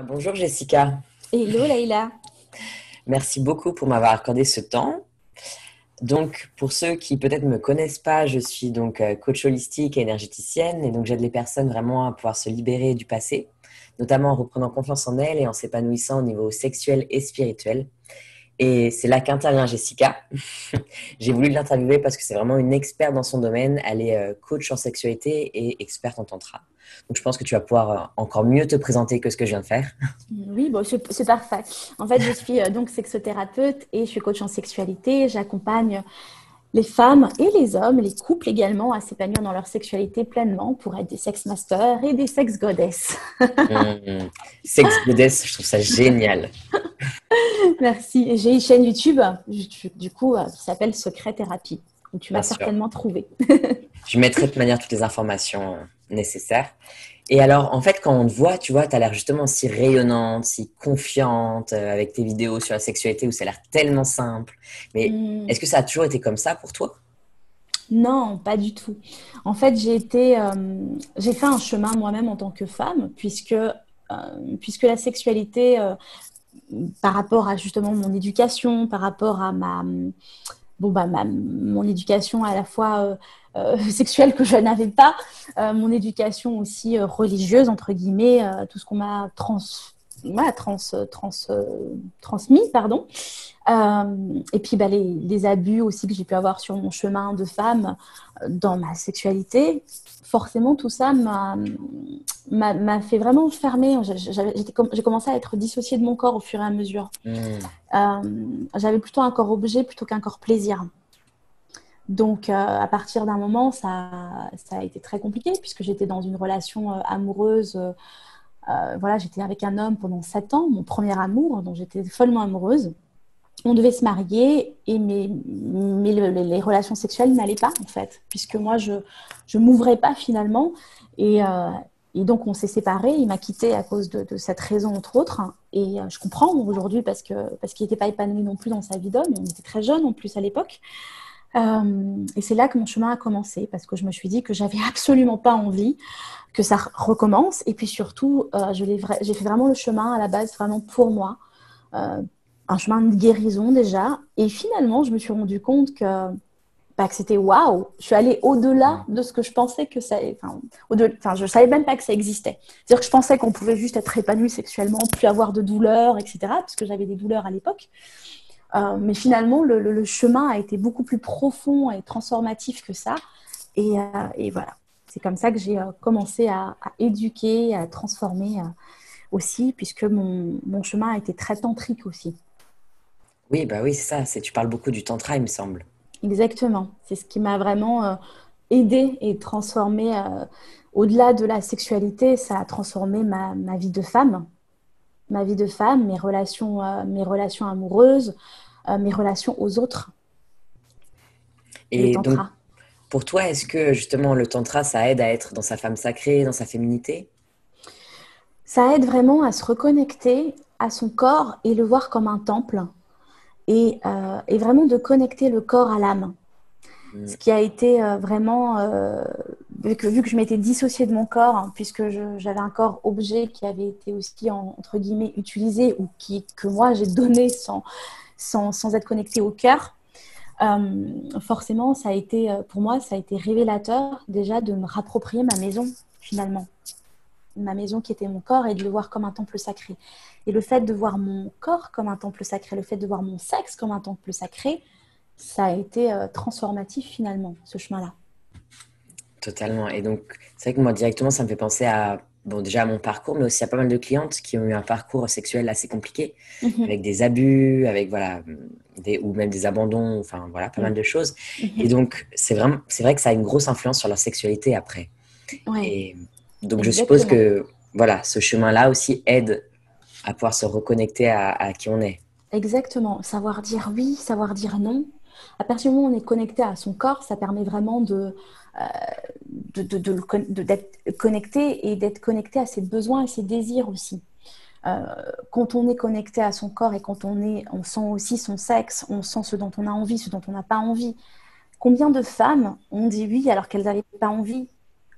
Bonjour Jessica, Hello Laïla. merci beaucoup pour m'avoir accordé ce temps. Donc, pour ceux qui peut-être ne me connaissent pas, je suis donc coach holistique et énergéticienne et donc j'aide les personnes vraiment à pouvoir se libérer du passé, notamment en reprenant confiance en elles et en s'épanouissant au niveau sexuel et spirituel. Et c'est là qu'intervient Jessica. J'ai voulu l'interviewer parce que c'est vraiment une experte dans son domaine. Elle est coach en sexualité et experte en tantra. Donc, je pense que tu vas pouvoir encore mieux te présenter que ce que je viens de faire. Oui, bon, c'est parfait. En fait, je suis donc sexothérapeute et je suis coach en sexualité. J'accompagne les femmes et les hommes, les couples également, à s'épanouir dans leur sexualité pleinement pour être des sex masters et des sex goddess. Sex goddess, je trouve ça génial. Merci. Et j'ai une chaîne YouTube, du coup, qui s'appelle Secret Thérapie, où tu Bien m'as sûr. certainement trouvé. Je mettrai de toute manière toutes les informations nécessaires. Et alors, en fait, quand on te voit, tu vois, tu as l'air justement si rayonnante, si confiante avec tes vidéos sur la sexualité où ça a l'air tellement simple. Mais Hmm. est-ce que ça a toujours été comme ça pour toi? Non, pas du tout. En fait, j'ai fait un chemin moi-même en tant que femme, puisque la sexualité, par rapport à justement mon éducation, par rapport à mon éducation à la fois sexuelle que je n'avais pas, mon éducation aussi religieuse, entre guillemets, tout ce qu'on m'a voilà, transmis, pardon. Et puis les abus aussi que j'ai pu avoir sur mon chemin de femme dans ma sexualité, forcément tout ça m'a fait vraiment fermer. J'ai commencé à être dissociée de mon corps au fur et à mesure. Hmm. J'avais plutôt un corps objet plutôt qu'un corps plaisir. Donc, à partir d'un moment, ça a été très compliqué puisque j'étais dans une relation amoureuse. Voilà, j'étais avec un homme pendant 7 ans, mon premier amour, dont j'étais follement amoureuse. On devait se marier, mais les relations sexuelles n'allaient pas, en fait, puisque moi, je m'ouvrais pas finalement. Et, euh, et donc, on s'est séparés. Il m'a quittée à cause de cette raison, entre autres. Et je comprends aujourd'hui parce qu'il n'était pas épanoui non plus dans sa vie d'homme. Et on était très jeunes en plus à l'époque. Et c'est là que mon chemin a commencé, parce que je me suis dit que j'avais absolument pas envie que ça recommence. Et puis surtout, j'ai fait vraiment le chemin à la base, vraiment pour moi. Euh, un chemin de guérison déjà. Et finalement, je me suis rendu compte que c'était waouh. Je suis allée au-delà de ce que je pensais que ça. Enfin, je savais même pas que ça existait. C'est-à-dire que je pensais qu'on pouvait juste être épanoui sexuellement, plus avoir de douleurs, etc. Parce que j'avais des douleurs à l'époque. Mais finalement, le chemin a été beaucoup plus profond et transformatif que ça. Et voilà. C'est comme ça que j'ai commencé à éduquer, à transformer aussi, puisque mon chemin a été très tantrique aussi. Oui, bah oui, c'est ça. Tu parles beaucoup du tantra, il me semble. Exactement. C'est ce qui m'a vraiment aidée et transformée. Au-delà de la sexualité, ça a transformé ma vie de femme. Ma vie de femme, mes relations amoureuses, mes relations aux autres, le Et donc, tantra. pour toi, est-ce que justement le tantra, ça aide à être dans sa femme sacrée, dans sa féminité? Ça aide vraiment à se reconnecter à son corps et le voir comme un temple et vraiment de connecter le corps à l'âme. Hmm. Ce qui a été vraiment, vu que je m'étais dissociée de mon corps, hein, puisque j'avais un corps objet qui avait été aussi, entre guillemets, utilisé ou que moi j'ai donné sans être connecté au cœur, forcément, ça a été, pour moi, ça a été révélateur déjà de me rapproprier ma maison, finalement. Ma maison qui était mon corps et de le voir comme un temple sacré. Et le fait de voir mon corps comme un temple sacré, le fait de voir mon sexe comme un temple sacré, ça a été transformatif finalement, ce chemin-là. Totalement. Et donc, c'est vrai que moi, directement, ça me fait penser à, bon, déjà à mon parcours, mais aussi à pas mal de clientes qui ont eu un parcours sexuel assez compliqué, Mhm. avec des abus, avec, voilà, ou même des abandons, enfin, voilà, pas mal de choses. Et Mhm. donc, c'est vrai que ça a une grosse influence sur leur sexualité après. Ouais, Et donc, je suppose exactement. que, voilà, ce chemin-là aussi aide à pouvoir se reconnecter à qui on est. Exactement. Savoir dire oui, savoir dire non. À partir du moment où on est connecté à son corps, ça permet vraiment d'être connecté et d'être connecté à ses besoins et ses désirs aussi. Euh, Quand on est connecté à son corps et on sent aussi son sexe, on sent ce dont on a envie, ce dont on n'a pas envie. Combien de femmes ont dit oui alors qu'elles n'avaient pas envie?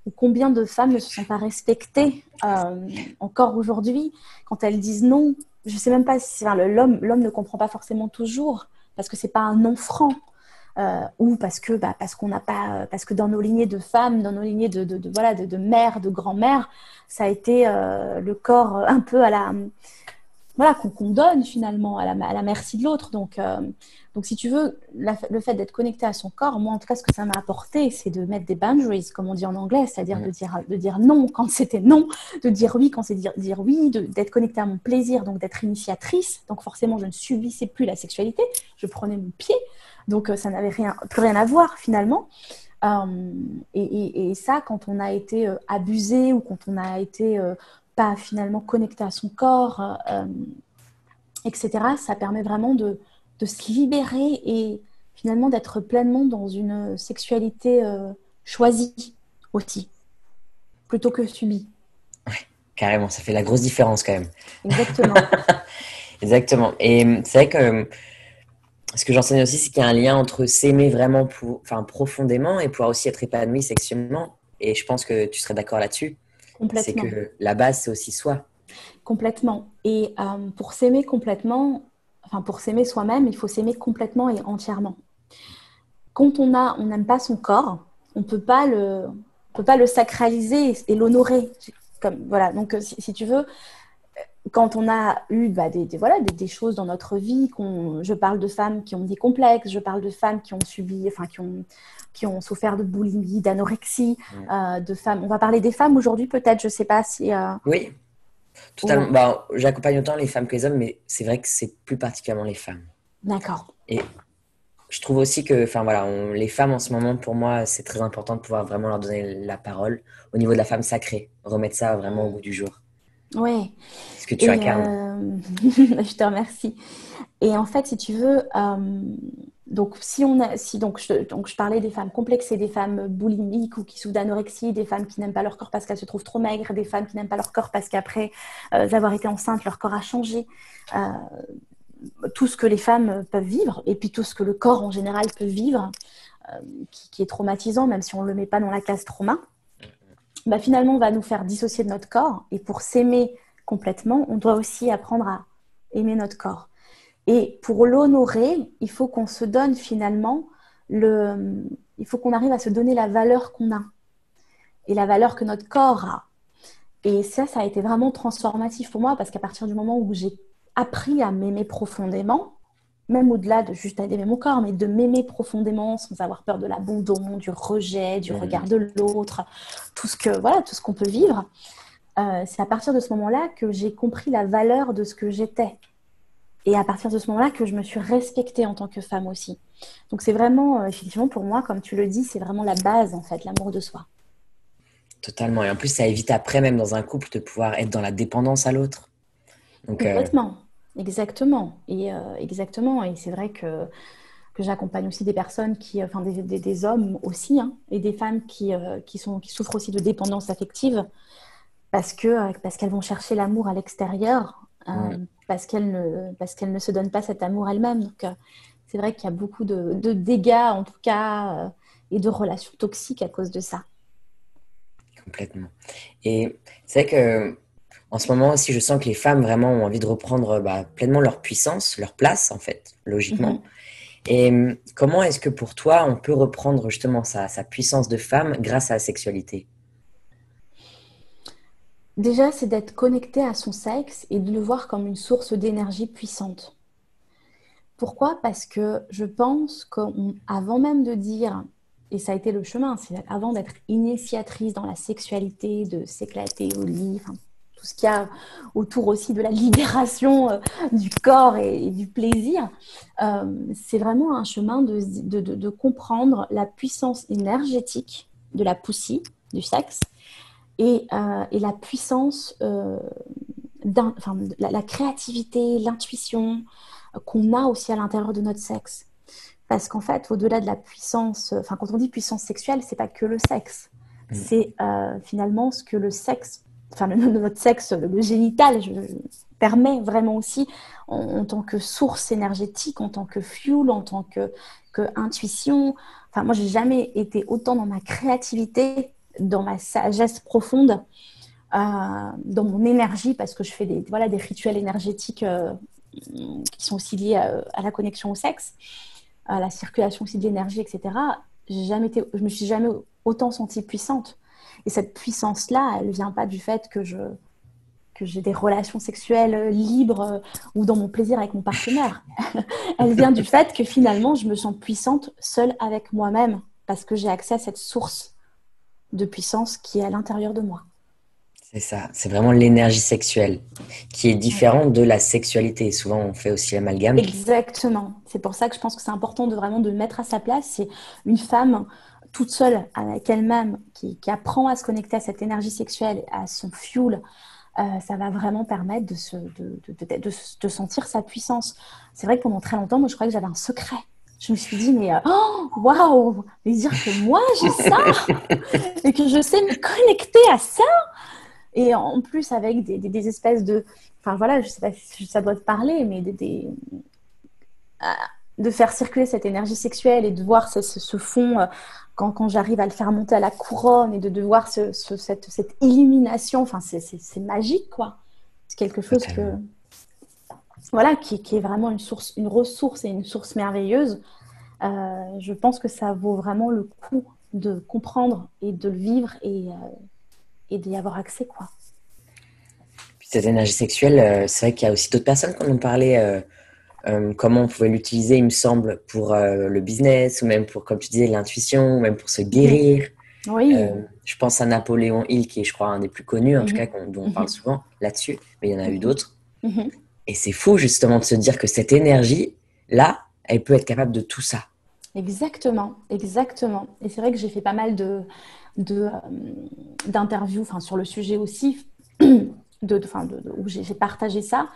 Ou ou combien de femmes ne se sont pas respectées encore aujourd'hui quand elles disent non. Je ne sais même pas si l'homme ne comprend pas forcément toujours parce que ce n'est pas un non franc. Ou parce qu'on n'a pas, parce que dans nos lignées de femmes, dans nos lignées de mères, de grand-mères, ça a été le corps un peu qu'on donne finalement à la merci de l'autre. Donc si tu veux, le fait d'être connecté à son corps, moi en tout cas ce que ça m'a apporté, c'est de mettre des boundaries, comme on dit en anglais, c'est-à-dire de dire non quand c'était non, de dire oui quand c'est dire oui, d'être connecté à mon plaisir, donc d'être initiatrice. Donc forcément, je ne subissais plus la sexualité, je prenais mon pied. Donc, ça n'avait plus rien à voir, finalement. Et ça, quand on a été abusé ou quand on a été pas finalement connecté à son corps, etc., ça permet vraiment de se libérer et finalement d'être pleinement dans une sexualité choisie aussi, plutôt que subie. Ouais, carrément, ça fait la grosse différence quand même. Exactement. Exactement. Et c'est vrai que ce que j'enseigne aussi, c'est qu'il y a un lien entre s'aimer vraiment profondément et pouvoir aussi être épanoui sexuellement. Et je pense que tu serais d'accord là-dessus. C'est Complètement. que la base, c'est aussi soi. Complètement. Et pour s'aimer complètement, enfin pour s'aimer soi-même, il faut s'aimer complètement et entièrement. Quand on n'aime pas son corps, on peut pas le sacraliser et l'honorer. Voilà. Donc si tu veux, quand on a eu des choses dans notre vie, je parle de femmes qui ont des complexes, je parle de femmes qui ont subi, enfin qui ont souffert de boulimie, d'anorexie, de femmes. On va parler des femmes aujourd'hui peut-être, je sais pas si. Oui, totalement. Ouais. Bah, j'accompagne autant les femmes que les hommes, mais c'est vrai que c'est plus particulièrement les femmes. D'accord. Et je trouve aussi que, enfin voilà, les femmes en ce moment, pour moi, c'est très important de pouvoir vraiment leur donner la parole au niveau de la femme sacrée, remettre ça vraiment au goût du jour. Ouais. Ce que tu Et incarnes. je te remercie. Et en fait, si tu veux, donc je parlais des femmes complexes et des femmes boulimiques ou qui souffrent d'anorexie, des femmes qui n'aiment pas leur corps parce qu'elles se trouvent trop maigres, des femmes qui n'aiment pas leur corps parce qu'après avoir été enceinte, leur corps a changé. Tout ce que les femmes peuvent vivre et puis tout ce que le corps en général peut vivre, qui est traumatisant, même si on ne le met pas dans la case trauma. Finalement, on va nous faire dissocier de notre corps. Et pour s'aimer complètement, on doit aussi apprendre à aimer notre corps. Et pour l'honorer, il faut qu'on se donne finalement, il faut qu'on arrive à se donner la valeur qu'on a et la valeur que notre corps a. Et ça a été vraiment transformatif pour moi parce qu'à partir du moment où j'ai appris à m'aimer profondément, même au-delà de juste d'aimer mon corps, mais de m'aimer profondément sans avoir peur de l'abandon, du rejet, du regard de l'autre, tout ce qu'on peut vivre, c'est à partir de ce moment-là que j'ai compris la valeur de ce que j'étais. Et à partir de ce moment-là que je me suis respectée en tant que femme aussi. Donc c'est vraiment, effectivement, pour moi, comme tu le dis, c'est vraiment la base, en fait, l'amour de soi. Totalement. Et en plus, ça évite après, même dans un couple, de pouvoir être dans la dépendance à l'autre. Donc, Complètement. Exactement. Exactement. Et c'est vrai que j'accompagne aussi des personnes enfin des hommes aussi, hein, et des femmes qui souffrent aussi de dépendance affective parce qu'elles vont chercher l'amour à l'extérieur, parce qu'elles ne se donnent pas cet amour elles-mêmes. Donc, c'est vrai qu'il y a beaucoup de dégâts, en tout cas, et de relations toxiques à cause de ça. complètement. Et c'est vrai que en ce moment aussi, je sens que les femmes vraiment ont envie de reprendre pleinement leur puissance, leur place, en fait, logiquement. Mhm. Et comment est-ce que pour toi, on peut reprendre justement sa puissance de femme grâce à la sexualité? Déjà, c'est d'être connecté à son sexe et de le voir comme une source d'énergie puissante. Pourquoi? Parce que je pense qu'avant même de dire, et ça a été le chemin, c'est avant d'être initiatrice dans la sexualité, de s'éclater au lit, enfin, tout ce qu'il y a autour aussi de la libération du corps et du plaisir, c'est vraiment un chemin de comprendre la puissance énergétique de la poussie, du sexe, et la puissance, la créativité, l'intuition qu'on a aussi à l'intérieur de notre sexe. Parce qu'en fait, au-delà de la puissance, enfin, quand on dit puissance sexuelle, c'est pas que le sexe. C'est finalement ce que le sexe, enfin, notre sexe, le génital, permet vraiment aussi en tant que source énergétique, en tant que fuel, en tant que intuition. Enfin, moi, j'ai jamais été autant dans ma créativité dans ma sagesse profonde, dans mon énergie, parce que je fais des rituels énergétiques qui sont aussi liés à la connexion au sexe, à la circulation aussi de l'énergie, etc. Je me suis jamais autant sentie puissante. Et cette puissance-là, elle ne vient pas du fait que j'ai des relations sexuelles libres ou dans mon plaisir avec mon partenaire. Elle vient du fait que finalement, je me sens puissante seule avec moi-même parce que j'ai accès à cette source de puissance qui est à l'intérieur de moi. C'est ça, c'est vraiment l'énergie sexuelle qui est Ouais. différente de la sexualité. Souvent, on fait aussi l'amalgame. Exactement. C'est pour ça que je pense que c'est important de vraiment de mettre à sa place. C'est une femme toute seule avec elle-même qui apprend à se connecter à cette énergie sexuelle, à son fuel. Ça va vraiment permettre de sentir sa puissance. C'est vrai que pendant très longtemps, moi, je croyais que j'avais un secret. Je me suis dit, mais waouh, mais dire que moi, j'ai ça et que je sais me connecter à ça. Et en plus, avec des espèces de... Enfin, voilà, je sais pas si ça doit te parler, mais de faire circuler cette énergie sexuelle et de voir ce fond quand j'arrive à le faire monter à la couronne et de voir cette illumination. Enfin, c'est magique, quoi. C'est quelque chose que... Totalement. Voilà, qui est vraiment une ressource et une source merveilleuse. Je pense que ça vaut vraiment le coup de comprendre et de le vivre et d'y avoir accès, quoi. Puis cette énergie sexuelle, c'est vrai qu'il y a aussi d'autres personnes qui en ont parlé, comment on pouvait l'utiliser, il me semble, pour le business, ou même pour, comme tu disais, l'intuition, ou même pour se Mhm. guérir. Oui. Je pense à Napoléon Hill, qui est, je crois, un des plus connus, en tout cas, Mhm. dont on parle Mhm. souvent là-dessus, mais il y en a eu Mhm. d'autres. Mhm. Et c'est fou, justement, de se dire que cette énergie-là, elle peut être capable de tout ça. Exactement, exactement. Et c'est vrai que j'ai fait pas mal de, euh, d'interviews, enfin, sur le sujet aussi, où j'ai partagé ça,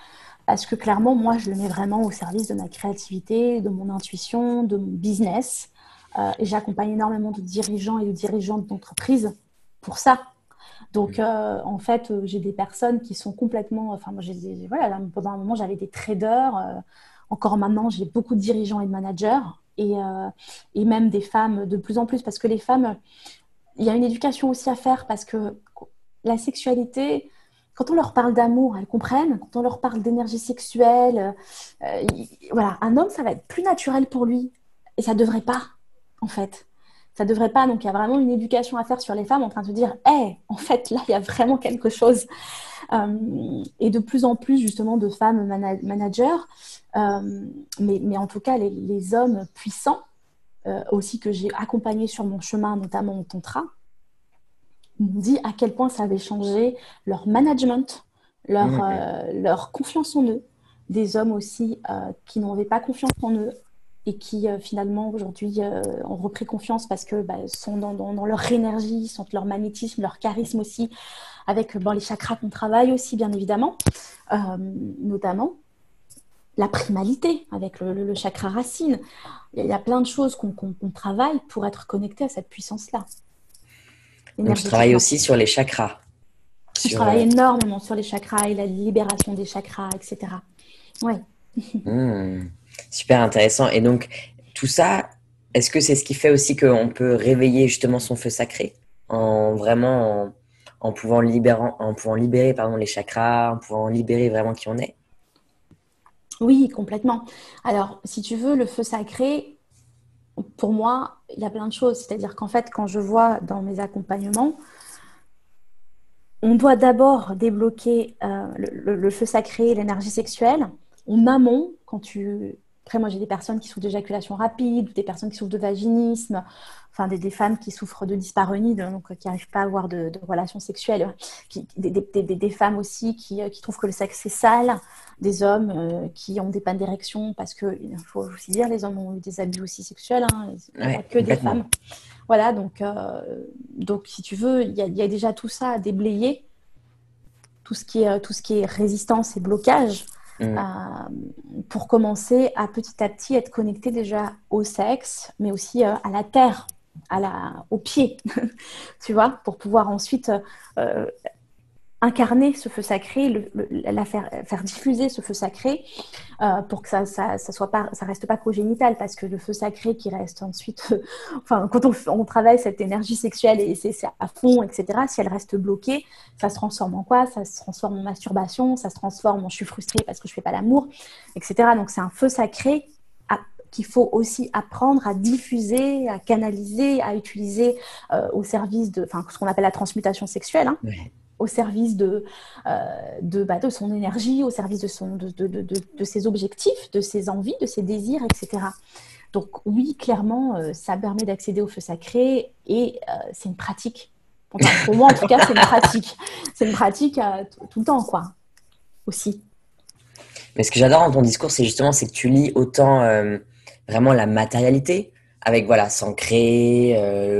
parce que clairement, moi, je le mets vraiment au service de ma créativité, de mon intuition, de mon business. Et j'accompagne énormément de dirigeants et de dirigeantes d'entreprises pour ça. Donc, en fait, j'ai des personnes qui sont complètement... Enfin, moi, voilà, là, pendant un moment, j'avais des traders. Encore maintenant, j'ai beaucoup de dirigeants et de managers. Et même des femmes de plus en plus. Parce que les femmes, il y a une éducation aussi à faire. Parce que la sexualité, quand on leur parle d'amour, elles comprennent. Quand on leur parle d'énergie sexuelle, voilà, un homme, ça va être plus naturel pour lui. Et ça ne devrait pas, en fait. Ça devrait pas. Donc, il y a vraiment une éducation à faire sur les femmes en train de se dire, hé, en fait, là, il y a vraiment quelque chose. Et de plus en plus, justement, de femmes managers, mais en tout cas, les hommes puissants, aussi que j'ai accompagnés sur mon chemin, notamment au tantra, m'ont dit à quel point ça avait changé leur management, Mhm. leur confiance en eux. Des hommes aussi qui n'avaient pas confiance en eux et qui finalement aujourd'hui ont repris confiance parce que sont dans leur énergie, sentent leur magnétisme, leur charisme aussi, avec les chakras qu'on travaille aussi bien évidemment, euh, notamment la primalité avec le chakra racine. Il y a plein de choses qu'on travaille pour être connecté à cette puissance-là, Donc, tu travailles énergétiquement. aussi sur les chakras. Je Sur, travaille énormément sur les chakras et la libération des chakras, etc. Ouais. hmm, super intéressant. Et donc, tout ça, est-ce que c'est ce qui fait aussi qu'on peut réveiller justement son feu sacré en vraiment en pouvant libérer pardon, les chakras, en pouvant libérer vraiment qui on est? Oui, complètement. Alors, si tu veux, le feu sacré, pour moi, il y a plein de choses. C'est-à-dire qu'en fait, quand je vois dans mes accompagnements, on doit d'abord débloquer le feu sacré, l'énergie sexuelle, en amont, quand tu... Après, moi, j'ai des personnes qui souffrent d'éjaculation rapide, des personnes qui souffrent de vaginisme, enfin, des femmes qui souffrent de dyspareunie, donc qui n'arrivent pas à avoir de relations sexuelles, des femmes aussi qui trouvent que le sexe est sale, des hommes qui ont des pannes d'érection, parce qu'il faut aussi dire, les hommes ont eu des abus aussi sexuels, hein, il n'y a pas Ouais, que des complètement. femmes. Voilà, donc si tu veux, il y a déjà tout ça à déblayer, tout ce qui est résistance et blocage, euh, Hmm. pour commencer à petit être connecté déjà au sexe, mais aussi à la terre, au pied, tu vois, pour pouvoir ensuite incarner ce feu sacré, faire diffuser ce feu sacré pour que ça reste pas congénital, parce que le feu sacré qui reste ensuite, enfin, quand on travaille cette énergie sexuelle et c'est à fond, etc., si elle reste bloquée, ça se transforme en quoi? Ça se transforme en masturbation, ça se transforme en je suis frustrée parce que je fais pas l'amour, etc. Donc c'est un feu sacré qu'il faut aussi apprendre à diffuser, à canaliser, à utiliser au service de, enfin, ce qu'on appelle la transmutation sexuelle, hein, Ouais. au service de son énergie, au service de ses objectifs, de ses envies, de ses désirs, etc. Donc oui, clairement, ça permet d'accéder au feu sacré et c'est une pratique. Enfin, pour moi, en tout cas, c'est une pratique. C'est une pratique tout le temps, quoi, aussi. Mais ce que j'adore dans ton discours, c'est que tu lis autant vraiment la matérialité, avec voilà, s'ancrer,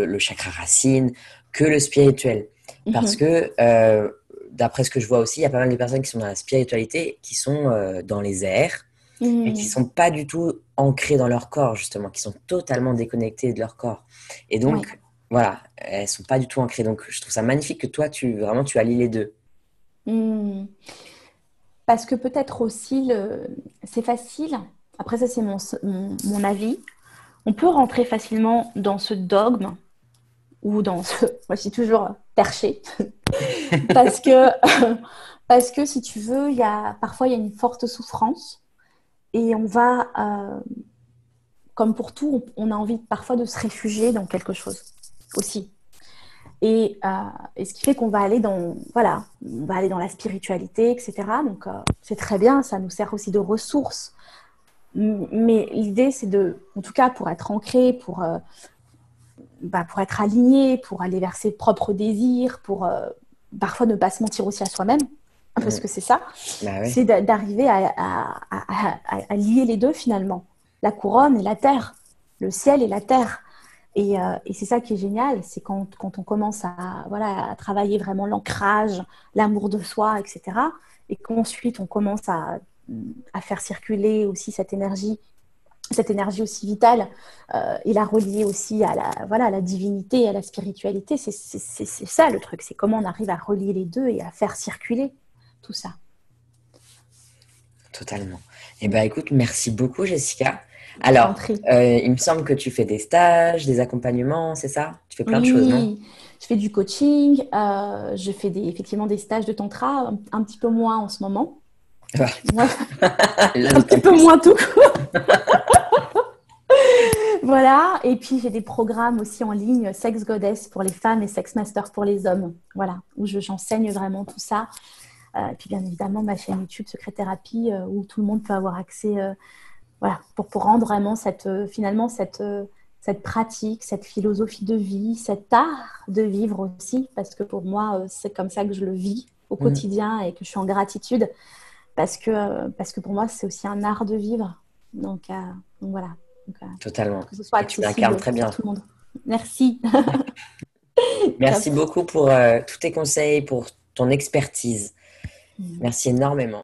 le chakra racine, que le spirituel. Parce Mhm. que, d'après ce que je vois aussi, il y a pas mal de personnes qui sont dans la spiritualité, qui sont dans les airs, mais qui Mhm. sont pas du tout ancrées dans leur corps, justement, qui sont totalement déconnectées de leur corps. Et Oui. donc, voilà, elles sont pas du tout ancrées. Donc, je trouve ça magnifique que toi, vraiment, tu allies les deux. Mhm. Parce que peut-être aussi, c'est facile, après ça c'est mon avis, on peut rentrer facilement dans ce dogme ou dans ce... Moi je suis toujours perché, parce que, parce que si tu veux, parfois il y a une forte souffrance et on va, comme pour tout, on a envie parfois de se réfugier dans quelque chose aussi. Et ce qui fait qu'on va aller voilà, on va aller dans la spiritualité, etc. Donc c'est très bien, ça nous sert aussi de ressources. Mais l'idée, c'est en tout cas, pour être ancré, pour être aligné, pour aller vers ses propres désirs, pour parfois ne pas se mentir aussi à soi-même, parce Mm. que c'est ça, Bah ouais. c'est d'arriver à lier les deux finalement, la couronne et la terre, le ciel et la terre. Et c'est ça qui est génial, c'est quand on commence voilà, à travailler vraiment l'ancrage, l'amour de soi, etc. Et qu'ensuite on commence à faire circuler aussi cette énergie aussi vitale, et la relier aussi voilà, à la divinité, à la spiritualité. C'est ça le truc, c'est comment on arrive à relier les deux et à faire circuler tout ça. Totalement. Eh ben, écoute, merci beaucoup, Jessica. Je t'en Alors, prie. il me semble que tu fais des stages, des accompagnements, c'est ça? Tu fais plein de choses, non? Oui, je fais du coaching, je fais effectivement des stages de tantra, un petit peu moins en ce moment. Ouais, Là, un d'autant petit peu plus. moins tout. Voilà, et puis j'ai des programmes aussi en ligne, Sex Goddess pour les femmes et Sex Master pour les hommes. Voilà, où j'enseigne vraiment tout ça. Et puis bien évidemment ma chaîne YouTube Secret Thérapie, où tout le monde peut avoir accès, voilà, pour rendre vraiment finalement cette pratique, cette philosophie de vie, cet art de vivre aussi, parce que pour moi c'est comme ça que je le vis au Mm, quotidien et que je suis en gratitude, parce que pour moi c'est aussi un art de vivre. Donc voilà, donc, totalement. que ce soit Et tu l'incarnes accessible très pour bien. tout le monde. Merci. Merci Top. beaucoup pour tous tes conseils, pour ton expertise. Mm. Merci énormément.